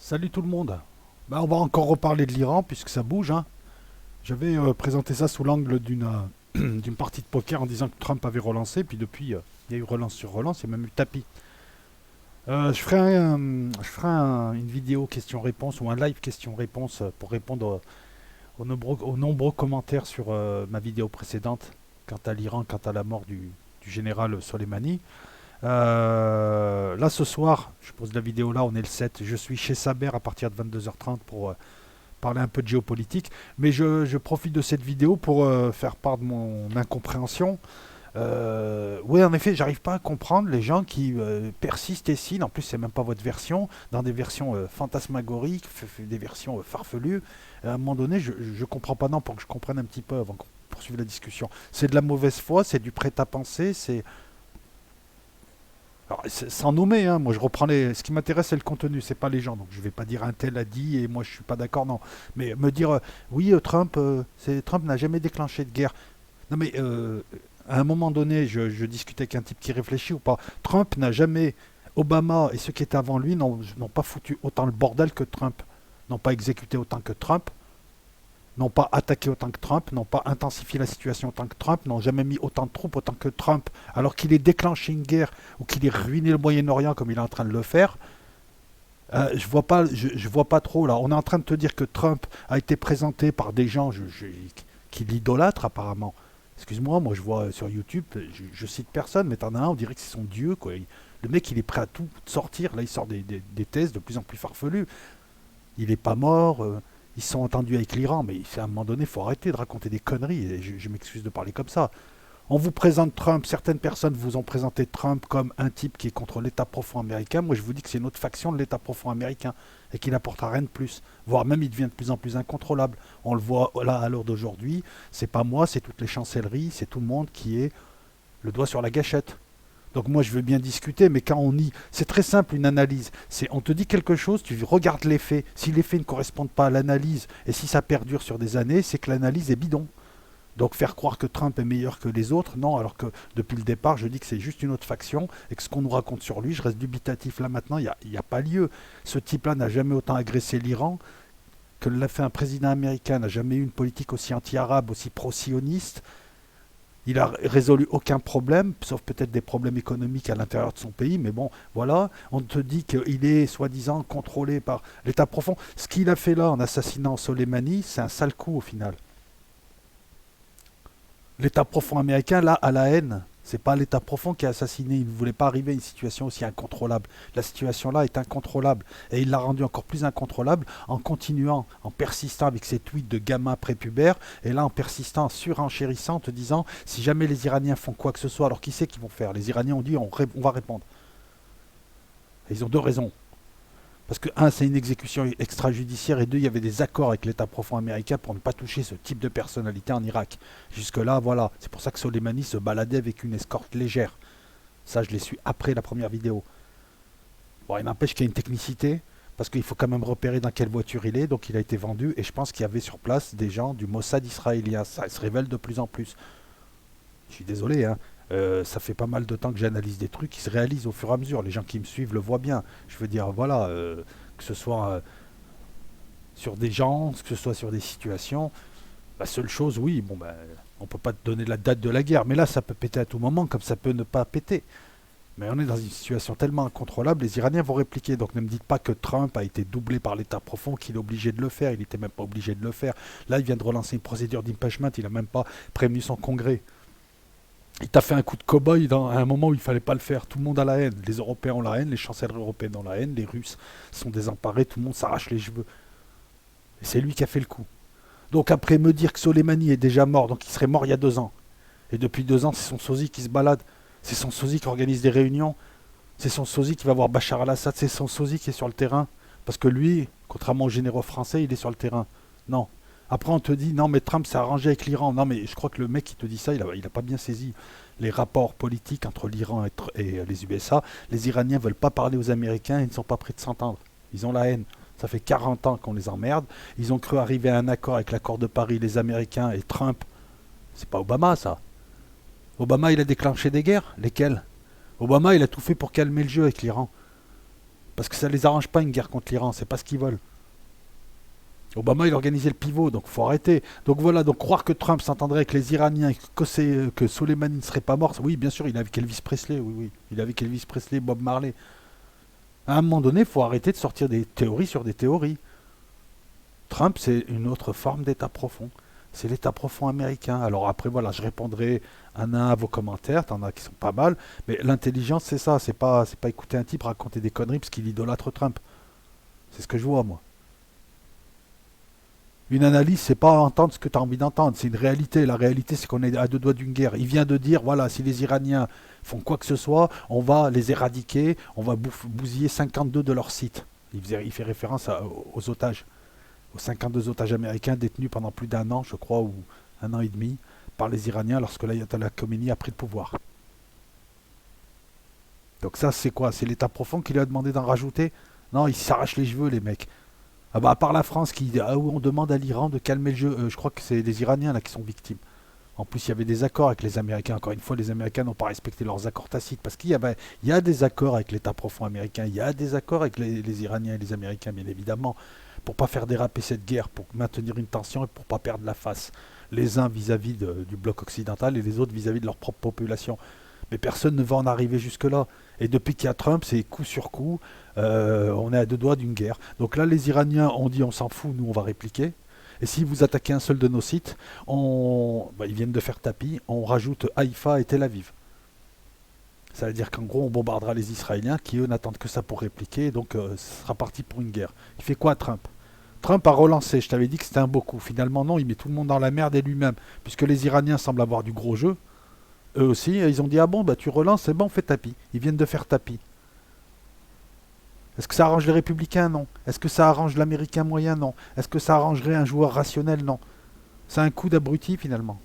Salut tout le monde. On va encore reparler de l'Iran puisque ça bouge, hein. J'avais présenté ça sous l'angle d'une d'une partie de poker en disant que Trump avait relancé, puis depuis il y a eu relance sur relance, il y a même eu tapis. Une vidéo question-réponse ou un live question-réponse pour répondre aux nombreux commentaires sur ma vidéo précédente quant à l'Iran, quant à la mort du général Soleimani. Là ce soir, je pose la vidéo là, on est le 7, je suis chez Saber à partir de 22h30 pour parler un peu de géopolitique, mais je profite de cette vidéo pour faire part de mon incompréhension. Oui, en effet, j'arrive pas à comprendre les gens qui persistent et signent, en plus c'est même pas votre version, dans des versions fantasmagoriques, des versions farfelues. À un moment donné, je comprends pas, non, pour que je comprenne un petit peu avant qu'on poursuive la discussion. C'est de la mauvaise foi, c'est du prêt-à-penser, c'est alors, sans nommer, hein, moi je reprends les. Ce qui m'intéresse, c'est le contenu, c'est pas les gens. Donc je vais pas dire un tel a dit et moi je suis pas d'accord, non. Mais me dire, oui, Trump, Trump n'a jamais déclenché de guerre. Non, mais à un moment donné, je discutais avec un type qui réfléchit ou pas. Trump n'a jamais. Obama et ceux qui étaient avant lui n'ont pas foutu autant le bordel que Trump, n'ont pas exécuté autant que Trump, n'ont pas attaqué autant que Trump, n'ont pas intensifié la situation autant que Trump, n'ont jamais mis autant de troupes autant que Trump, alors qu'il ait déclenché une guerre ou qu'il ait ruiné le Moyen-Orient comme il est en train de le faire. Je vois pas trop là. On est en train de te dire que Trump a été présenté par des gens qui l'idolâtrent apparemment. Excuse-moi, moi je vois sur YouTube, je cite personne, mais t'en as un, on dirait que c'est son dieu quoi. Le mec il est prêt à tout sortir, là il sort des thèses de plus en plus farfelues. Il est pas mort, ils se sont entendus avec l'Iran, mais à un moment donné, il faut arrêter de raconter des conneries, et je m'excuse de parler comme ça. On vous présente Trump, certaines personnes vous ont présenté Trump comme un type qui est contre l'État profond américain. Moi, je vous dis que c'est une autre faction de l'État profond américain et qu'il n'apportera rien de plus. Voire même, il devient de plus en plus incontrôlable. On le voit là à l'heure d'aujourd'hui. C'est pas moi, c'est toutes les chancelleries, c'est tout le monde qui est le doigt sur la gâchette. Donc moi je veux bien discuter, mais quand on y... C'est très simple une analyse. C'est on te dit quelque chose, tu regardes les faits. Si les faits ne correspondent pas à l'analyse, et si ça perdure sur des années, c'est que l'analyse est bidon. Donc faire croire que Trump est meilleur que les autres, non, alors que depuis le départ, je dis que c'est juste une autre faction, et que ce qu'on nous raconte sur lui, je reste dubitatif. Là maintenant, il n'y a pas lieu. Ce type-là n'a jamais autant agressé l'Iran que l'a fait un président américain, n'a jamais eu une politique aussi anti-arabe, aussi pro-sioniste. Il a résolu aucun problème, sauf peut-être des problèmes économiques à l'intérieur de son pays, mais bon, voilà, on te dit qu'il est soi-disant contrôlé par l'État profond. Ce qu'il a fait là en assassinant Soleimani, c'est un sale coup au final. L'État profond américain, là, a la haine. C'est pas l'État profond qui a assassiné. Il ne voulait pas arriver à une situation aussi incontrôlable. La situation là est incontrôlable. Et il l'a rendue encore plus incontrôlable en continuant, en persistant avec ses tweets de gamins prépubères. Et là, en persistant, en surenchérissant, en te disant si jamais les Iraniens font quoi que ce soit, alors qui c'est qu'ils vont faire? Les Iraniens ont dit on va répondre. Et ils ont deux raisons. Parce que, un, c'est une exécution extrajudiciaire, et deux, il y avait des accords avec l'État profond américain pour ne pas toucher ce type de personnalité en Irak. Jusque-là, voilà. C'est pour ça que Soleimani se baladait avec une escorte légère. Ça, je l'ai su après la première vidéo. Bon, il n'empêche qu'il y a une technicité, parce qu'il faut quand même repérer dans quelle voiture il est, donc il a été vendu, et je pense qu'il y avait sur place des gens du Mossad israélien. Ça se révèle de plus en plus. Je suis désolé, hein. Ça fait pas mal de temps que j'analyse des trucs qui se réalisent au fur et à mesure. Les gens qui me suivent le voient bien. Je veux dire, voilà, que ce soit sur des gens, que ce soit sur des situations. La seule chose, oui, bon, ben, on peut pas te donner la date de la guerre, mais là, ça peut péter à tout moment, comme ça peut ne pas péter. Mais on est dans une situation tellement incontrôlable, les Iraniens vont répliquer. Donc ne me dites pas que Trump a été doublé par l'État profond, qu'il est obligé de le faire. Il n'était même pas obligé de le faire. Là, il vient de relancer une procédure d'impeachment, il n'a même pas prévenu son congrès. Il t'a fait un coup de cow-boy à un moment où il fallait pas le faire. Tout le monde a la haine. Les Européens ont la haine, les chancelleries européennes ont la haine, les Russes sont désemparés, tout le monde s'arrache les cheveux. Et c'est lui qui a fait le coup. Donc après me dire que Soleimani est déjà mort, donc il serait mort il y a 2 ans. Et depuis 2 ans, c'est son sosie qui se balade. C'est son sosie qui organise des réunions. C'est son sosie qui va voir Bachar al-Assad. C'est son sosie qui est sur le terrain. Parce que lui, contrairement aux généraux français, il est sur le terrain. Non. Après, on te dit, non, mais Trump s'est arrangé avec l'Iran. Non, mais je crois que le mec qui te dit ça, il a pas bien saisi les rapports politiques entre l'Iran et les USA. Les Iraniens veulent pas parler aux Américains, ils ne sont pas prêts de s'entendre. Ils ont la haine. Ça fait 40 ans qu'on les emmerde. Ils ont cru arriver à un accord avec l'accord de Paris, les Américains et Trump. C'est pas Obama, ça. Obama, il a déclenché des guerres. Lesquelles? Obama, il a tout fait pour calmer le jeu avec l'Iran. Parce que ça les arrange pas une guerre contre l'Iran, c'est pas ce qu'ils veulent. Obama, il organisait le pivot, donc faut arrêter. Donc voilà, donc croire que Trump s'entendrait avec les Iraniens, que Soleimani ne serait pas mort, oui, bien sûr, il est avec Elvis Presley, oui, oui. Il est avec Elvis Presley, Bob Marley. À un moment donné, il faut arrêter de sortir des théories sur des théories. Trump, c'est une autre forme d'état profond. C'est l'état profond américain. Alors après, voilà, je répondrai un à un à vos commentaires, t'en as qui sont pas mal, mais l'intelligence, c'est ça, c'est pas écouter un type raconter des conneries parce qu'il idolâtre Trump. C'est ce que je vois, moi. Une analyse, c'est pas entendre ce que tu as envie d'entendre, c'est une réalité. La réalité, c'est qu'on est à deux doigts d'une guerre. Il vient de dire, voilà, si les Iraniens font quoi que ce soit, on va les éradiquer, on va bousiller 52 de leurs sites. Il fait référence aux otages, aux 52 otages américains détenus pendant plus d'un an, je crois, ou un an et demi, par les Iraniens lorsque l'Ayatollah Khomeini a pris le pouvoir. Donc ça, c'est quoi? C'est l'État profond qui lui a demandé d'en rajouter? Non, ils s'arrachent les cheveux, les mecs. Ah bah à part la France où on demande à l'Iran de calmer le jeu, je crois que c'est les Iraniens là qui sont victimes. En plus, il y avait des accords avec les Américains. Encore une fois, les Américains n'ont pas respecté leurs accords tacites parce il y a des accords avec l'État profond américain, il y a des accords avec les Iraniens et les Américains, bien évidemment, pour pas faire déraper cette guerre, pour maintenir une tension et pour pas perdre la face. Les uns vis-à-vis du bloc occidental et les autres vis-à-vis de leur propre population. Mais personne ne va en arriver jusque-là. Et depuis qu'il y a Trump, c'est coup sur coup, on est à deux doigts d'une guerre. Donc là, les Iraniens ont dit on s'en fout, nous on va répliquer. Et si vous attaquez un seul de nos sites, ils viennent de faire tapis, on rajoute Haïfa et Tel Aviv. Ça veut dire qu'en gros, on bombardera les Israéliens qui, eux, n'attendent que ça pour répliquer. Donc, ce sera parti pour une guerre. Il fait quoi, Trump? Trump a relancé. Je t'avais dit que c'était un beau coup. Finalement, non, il met tout le monde dans la merde et lui-même. Puisque les Iraniens semblent avoir du gros jeu. Eux aussi, ils ont dit ah bon, bah tu relances, c'est bon, on fait tapis. Ils viennent de faire tapis. Est-ce que ça arrange les républicains? Non. Est-ce que ça arrange l'américain moyen? Non. Est-ce que ça arrangerait un joueur rationnel? Non. C'est un coup d'abruti finalement.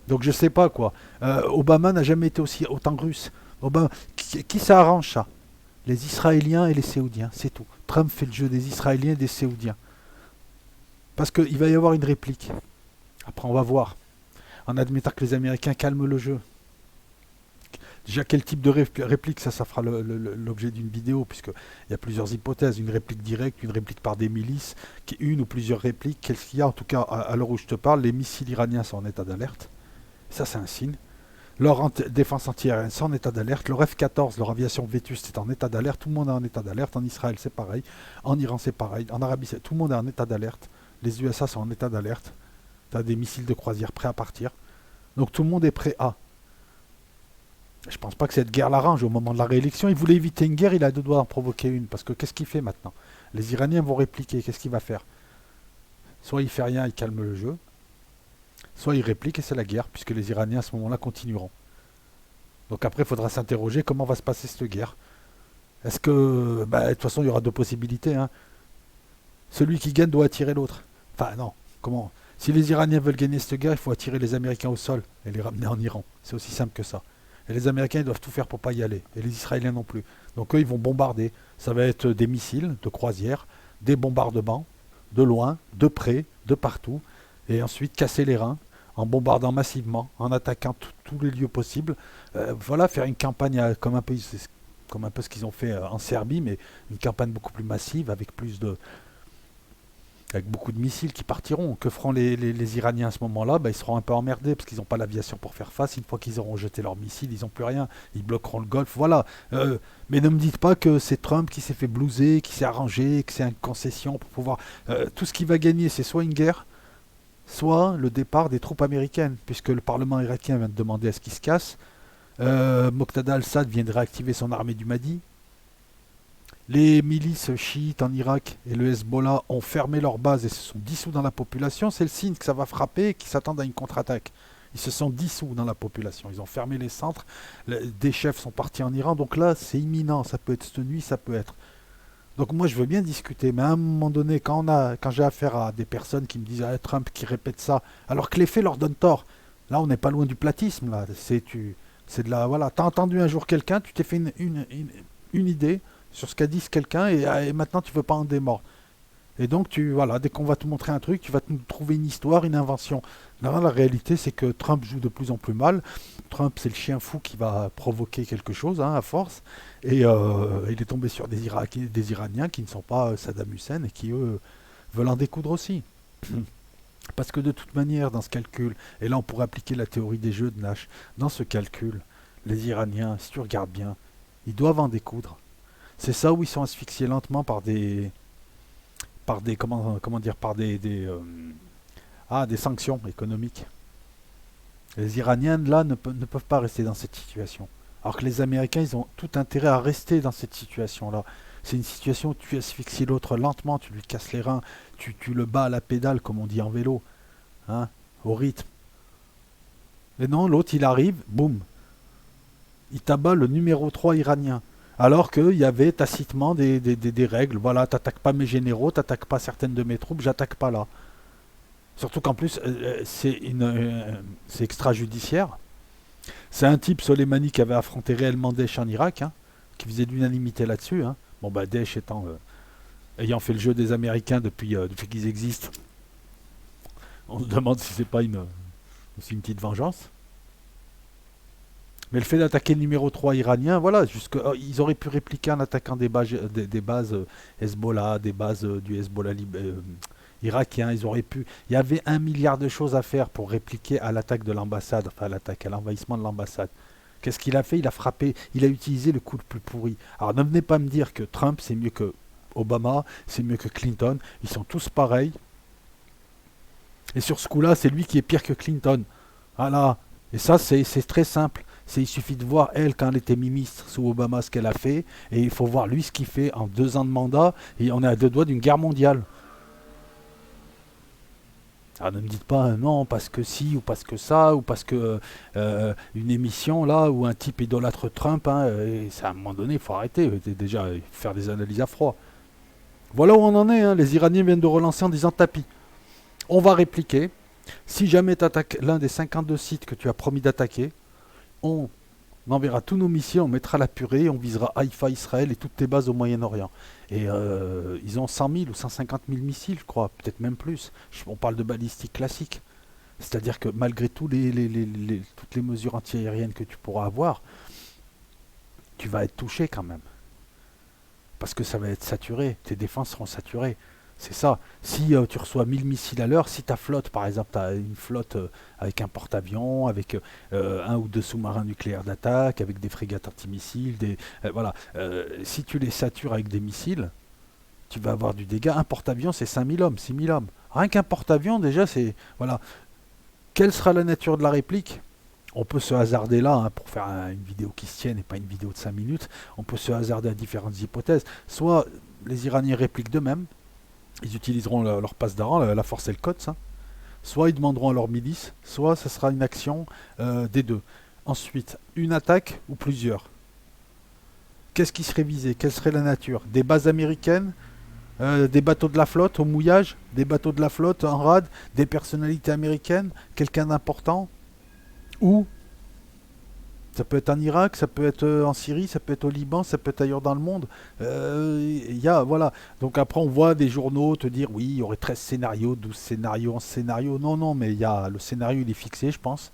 Donc je sais pas quoi. Obama n'a jamais été aussi autant russe. Obama, qui ça arrange ça? Les Israéliens et les Séoudiens, c'est tout. Trump fait le jeu des Israéliens et des Séoudiens. Parce qu'il va y avoir une réplique. Après on va voir. En admettant que les Américains calment le jeu. Déjà, quel type de réplique, ça fera l'objet d'une vidéo, puisqu'il y a plusieurs hypothèses. Une réplique directe, une réplique par des milices, une ou plusieurs répliques. Qu'est-ce qu'il y a? En tout cas, à l'heure où je te parle, les missiles iraniens sont en état d'alerte. Ça, c'est un signe. Leur défense antiaérienne, c'est en état d'alerte. Leur F-14, leur aviation vétuste, c'est en état d'alerte. Tout le monde est en état d'alerte. En Israël, c'est pareil. En Iran, c'est pareil. En Arabie, tout le monde est en état d'alerte. Les USA sont en état d'alerte. Tu as des missiles de croisière prêts à partir. Donc tout le monde est prêt à. Je pense pas que cette guerre l'arrange au moment de la réélection. Il voulait éviter une guerre, il a deux doigts d'en provoquer une. Parce que qu'est-ce qu'il fait maintenant? Les Iraniens vont répliquer, qu'est-ce qu'il va faire? Soit il fait rien, il calme le jeu, soit il réplique et c'est la guerre, puisque les Iraniens à ce moment-là continueront. Donc après, il faudra s'interroger comment va se passer cette guerre. Est-ce que... de toute façon, il y aura deux possibilités. Hein. Celui qui gagne doit attirer l'autre. Enfin non, comment? Si les Iraniens veulent gagner cette guerre, il faut attirer les Américains au sol et les ramener en Iran. C'est aussi simple que ça. Et les Américains ils doivent tout faire pour pas y aller. Et les Israéliens non plus. Donc eux, ils vont bombarder. Ça va être des missiles de croisière, des bombardements, de loin, de près, de partout. Et ensuite casser les reins en bombardant massivement, en attaquant tous les lieux possibles. Voilà, faire une campagne comme un peu ce qu'ils ont fait en Serbie, mais une campagne beaucoup plus massive, avec beaucoup de missiles qui partiront. Que feront les Iraniens à ce moment-là? Ils seront un peu emmerdés parce qu'ils n'ont pas l'aviation pour faire face. Une fois qu'ils auront jeté leurs missiles, ils n'ont plus rien. Ils bloqueront le Golfe. Voilà. Mais ne me dites pas que c'est Trump qui s'est fait blouser, qui s'est arrangé, que c'est une concession pour pouvoir... tout ce qu'il va gagner, c'est soit une guerre, soit le départ des troupes américaines, puisque le Parlement irakien vient de demander à ce qu'il se casse. Moqtada al-Assad vient de réactiver son armée du Mahdi. Les milices chiites en Irak et le Hezbollah ont fermé leur base et se sont dissous dans la population. C'est le signe que ça va frapper et qu'ils s'attendent à une contre-attaque. Ils se sont dissous dans la population. Ils ont fermé les centres. Des chefs sont partis en Iran. Donc là, c'est imminent. Ça peut être cette nuit, ça peut être. Donc moi, je veux bien discuter. Mais à un moment donné, quand j'ai affaire à des personnes qui me disent ah, Trump qui répète ça, alors que les faits leur donnent tort. Là, on n'est pas loin du platisme. Là. C'est de la... Voilà. T'as entendu un jour quelqu'un, tu t'es fait une idée sur ce qu'a dit quelqu'un et maintenant tu veux pas en démordre. Et donc, voilà, dès qu'on va te montrer un truc, tu vas te trouver une histoire, une invention. Là, la réalité, c'est que Trump joue de plus en plus mal. Trump, c'est le chien fou qui va provoquer quelque chose, hein, à force. Et il est tombé sur des Iraniens qui ne sont pas Saddam Hussein et qui, eux, veulent en découdre aussi. Parce que de toute manière, dans ce calcul, et là on pourrait appliquer la théorie des jeux de Nash, dans ce calcul, les Iraniens, si tu regardes bien, ils doivent en découdre. C'est ça où ils sont asphyxiés lentement comment dire, des sanctions économiques. Les Iraniens, là, ne peuvent pas rester dans cette situation. Alors que les Américains, ils ont tout intérêt à rester dans cette situation-là. C'est une situation où tu asphyxies l'autre lentement, tu lui casses les reins, tu le bats à la pédale, comme on dit en vélo, hein, au rythme. Et non, l'autre, il arrive, boum, il tabat le numéro 3 iranien. Alors qu'il y avait tacitement des règles. Voilà, t'attaques pas mes généraux, t'attaques pas certaines de mes troupes, j'attaque pas là. Surtout qu'en plus, c'est extrajudiciaire. C'est un type, Soleimani, qui avait affronté réellement Daesh en Irak, hein, qui faisait de l'unanimité là-dessus. Hein. Bon, bah, Daesh ayant fait le jeu des Américains depuis qu'ils existent, on se demande si c'est pas aussi une petite vengeance. Mais le fait d'attaquer le numéro 3 iranien, voilà, ils auraient pu répliquer en attaquant des bases Hezbollah, des bases du Hezbollah irakien, ils auraient pu. Il y avait 1 milliard de choses à faire pour répliquer à l'attaque de l'ambassade, enfin à l'envahissement de l'ambassade. Qu'est-ce qu'il a fait? Il a frappé, il a utilisé le coup le plus pourri. Alors ne venez pas me dire que Trump c'est mieux que Obama, c'est mieux que Clinton, ils sont tous pareils. Et sur ce coup-là, c'est lui qui est pire que Clinton. Voilà. Et ça, c'est très simple. Il suffit de voir elle, quand elle était ministre sous Obama, ce qu'elle a fait. Et il faut voir lui ce qu'il fait en 2 ans de mandat. Et on est à 2 doigts d'une guerre mondiale. Alors ne me dites pas non, parce que si, ou parce que ça, ou parce que une émission là, où un type idolâtre Trump, hein, et à un moment donné, il faut arrêter. Déjà, il faut faire des analyses à froid. Voilà où on en est. Hein. Les Iraniens viennent de relancer en disant tapis. On va répliquer. Si jamais tu attaques l'un des 52 sites que tu as promis d'attaquer, on enverra tous nos missiles, on mettra la purée, on visera Haïfa, Israël et toutes tes bases au Moyen-Orient. Et ils ont 100 000 ou 150 000 missiles, je crois, peut-être même plus. On parle de balistique classique. C'est-à-dire que malgré toutes les mesures antiaériennes que tu pourras avoir, tu vas être touché quand même. Parce que ça va être saturé, tes défenses seront saturées. C'est ça. Si tu reçois 1000 missiles à l'heure, si ta flotte, par exemple, tu as une flotte avec un porte-avions, avec 1 ou 2 sous-marins nucléaires d'attaque, avec des frégates antimissiles, voilà. Si tu les satures avec des missiles, tu vas avoir du dégât. Un porte-avions, c'est 5000 hommes, 6000 hommes. Rien qu'un porte-avions, déjà, c'est... Voilà. Quelle sera la nature de la réplique? On peut se hasarder là, hein, pour faire une vidéo qui se tienne et pas une vidéo de 5 minutes. On peut se hasarder à différentes hypothèses. Soit les Iraniens répliquent d'eux-mêmes, ils utiliseront leur passe d'Aran, la force et le code, ça. Soit ils demanderont à leur milice, soit ce sera une action des deux. Ensuite, une attaque ou plusieurs. Qu'est-ce qui serait visé? Quelle serait la nature? Des bases américaines, des bateaux de la flotte au mouillage, des bateaux de la flotte en rade, des personnalités américaines, quelqu'un d'important? Ou ça peut être en Irak, ça peut être en Syrie, ça peut être au Liban, ça peut être ailleurs dans le monde. Voilà. Donc après, on voit des journaux te dire, oui, il y aurait 13 scénarios, 12 scénarios, 11 scénarios. Non, non, mais le scénario, il est fixé, je pense.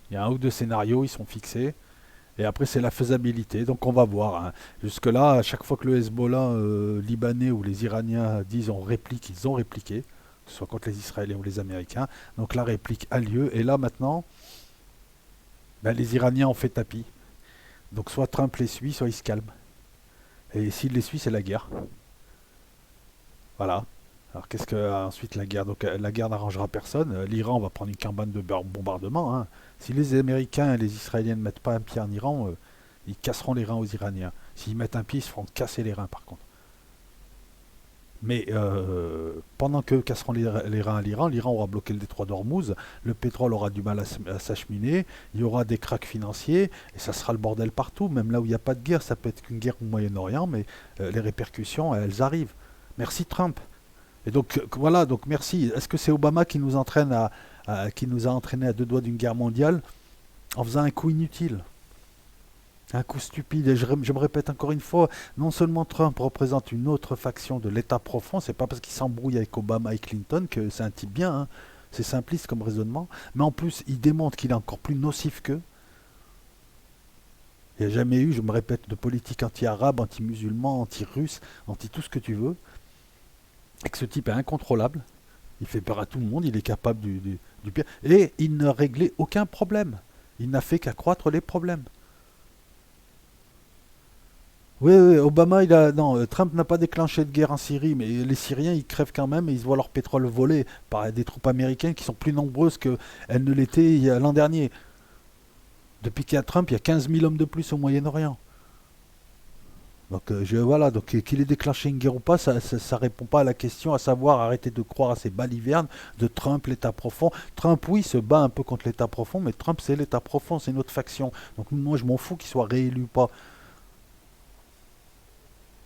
Il y a 1 ou 2 scénarios, ils sont fixés. Et après, c'est la faisabilité. Donc on va voir. Hein. Jusque-là, à chaque fois que le Hezbollah libanais ou les Iraniens disent on réplique, ils ont répliqué, que ce soit contre les Israéliens ou les Américains. Donc la réplique a lieu. Et là, maintenant, ben, les Iraniens ont fait tapis. Donc soit Trump les suit, soit il se calme. Et s'il les suit, c'est la guerre. Voilà. Alors qu'est-ce que ensuite la guerre? Donc la guerre n'arrangera personne. L'Iran va prendre une campagne de bombardement. Hein. Si les Américains et les Israéliens ne mettent pas un pied en Iran, ils casseront les reins aux Iraniens. S'ils mettent un pied, ils se feront casser les reins par contre. Mais pendant que casseront les reins à l'Iran, l'Iran aura bloqué le détroit d'Ormuz, le pétrole aura du mal à s'acheminer, il y aura des cracks financiers, et ça sera le bordel partout, même là où il n'y a pas de guerre, ça peut être qu'une guerre au Moyen-Orient, mais les répercussions, elles arrivent. Merci Trump. Et donc voilà, donc merci. Est-ce que c'est Obama qui nous entraîne qui nous a entraîné à 2 doigts d'une guerre mondiale en faisant un coup inutile? Un coup stupide, et je me répète encore une fois, non seulement Trump représente une autre faction de l'État profond, c'est pas parce qu'il s'embrouille avec Obama et Clinton que c'est un type bien, hein. C'est simpliste comme raisonnement, mais en plus il démontre qu'il est encore plus nocif qu'eux. Il n'y a jamais eu, je me répète, de politique anti-arabe, anti-musulman, anti-russe, anti tout ce que tu veux, et que ce type est incontrôlable, il fait peur à tout le monde, il est capable du pire, et il n'a réglé aucun problème. Il n'a fait qu'accroître les problèmes. Oui, oui, Obama, non, Trump n'a pas déclenché de guerre en Syrie, mais les Syriens, ils crèvent quand même et ils se voient leur pétrole volé par des troupes américaines qui sont plus nombreuses qu'elles ne l'étaient l'an dernier. Depuis qu'il y a Trump, il y a 15 000 hommes de plus au Moyen-Orient. Donc, voilà, donc qu'il ait déclenché une guerre ou pas, ça répond pas à la question, à savoir arrêter de croire à ces balivernes de Trump, l'État profond. Trump, oui, se bat un peu contre l'État profond, mais Trump, c'est l'État profond, c'est une autre faction. Donc moi, je m'en fous qu'il soit réélu ou pas,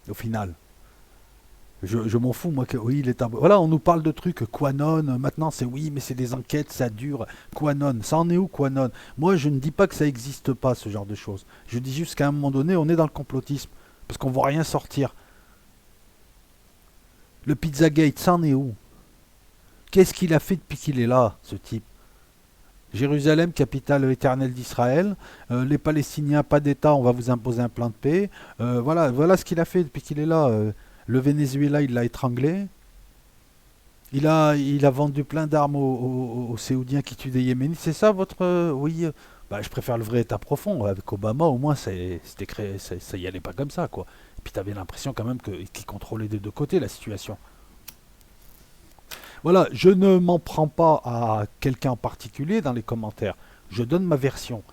au final. Je m'en fous, moi, que oui, l'État... Voilà, on nous parle de trucs, Quanon, maintenant c'est oui, mais c'est des enquêtes, ça dure. Quanon, ça en est où, Quanon? Moi, je ne dis pas que ça n'existe pas, ce genre de choses. Je dis juste qu'à un moment donné, on est dans le complotisme, parce qu'on voit rien sortir. Le Pizzagate, ça en est où? Qu'est-ce qu'il a fait depuis qu'il est là, ce type? Jérusalem, capitale éternelle d'Israël. Les Palestiniens, pas d'État, on va vous imposer un plan de paix. Voilà ce qu'il a fait depuis qu'il est là. Le Venezuela, il l'a étranglé. Il a vendu plein d'armes aux Saoudiens qui tuent des Yéménites. C'est ça votre... oui. Bah, je préfère le vrai État profond. Avec Obama, au moins, c'était créé, ça y allait pas comme ça, quoi. Et puis t'avais l'impression quand même qu'il contrôlait des deux côtés la situation. Voilà, je ne m'en prends pas à quelqu'un en particulier dans les commentaires. Je donne ma version.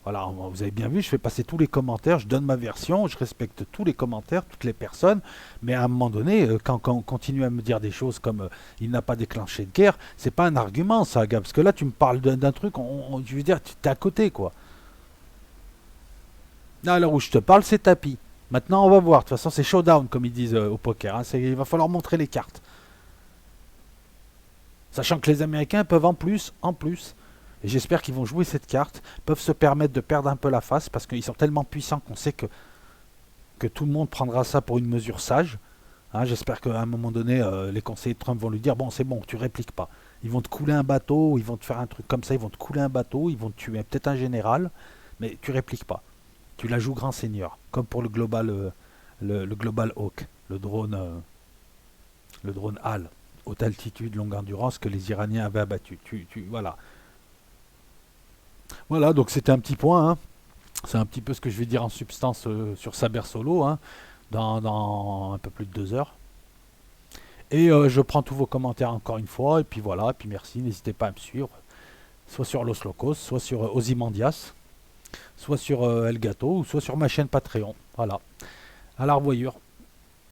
Voilà, vous avez bien vu, je fais passer tous les commentaires, je donne ma version, je respecte tous les commentaires, toutes les personnes, mais à un moment donné, quand on continue à me dire des choses comme il n'a pas déclenché de guerre, c'est pas un argument ça, gars, parce que là tu me parles d'un truc, je veux dire, tu es à côté quoi. Là, à l'heure où je te parle, c'est tapis. Maintenant, on va voir. De toute façon, c'est showdown, comme ils disent au poker, hein. Il va falloir montrer les cartes. Sachant que les Américains peuvent en plus, et j'espère qu'ils vont jouer cette carte, peuvent se permettre de perdre un peu la face parce qu'ils sont tellement puissants qu'on sait que tout le monde prendra ça pour une mesure sage. Hein, j'espère qu'à un moment donné, les conseillers de Trump vont lui dire bon, c'est bon, tu répliques pas. Ils vont te couler un bateau, ils vont te faire un truc comme ça, ils vont te couler un bateau, ils vont te tuer peut-être un général, mais tu répliques pas. Tu la joues grand seigneur, comme pour le Global Hawk, le drone HAL, haute altitude, longue endurance que les Iraniens avaient abattu. Voilà. Voilà, donc c'était un petit point, hein. C'est un petit peu ce que je vais dire en substance sur Saber Solo, hein, dans un peu plus de 2 heures. Et je prends tous vos commentaires encore une fois, et puis voilà, et puis merci, n'hésitez pas à me suivre, soit sur Los Locos, soit sur Ozymandias, soit sur Elgato, ou soit sur ma chaîne Patreon. Voilà, à la revoyure.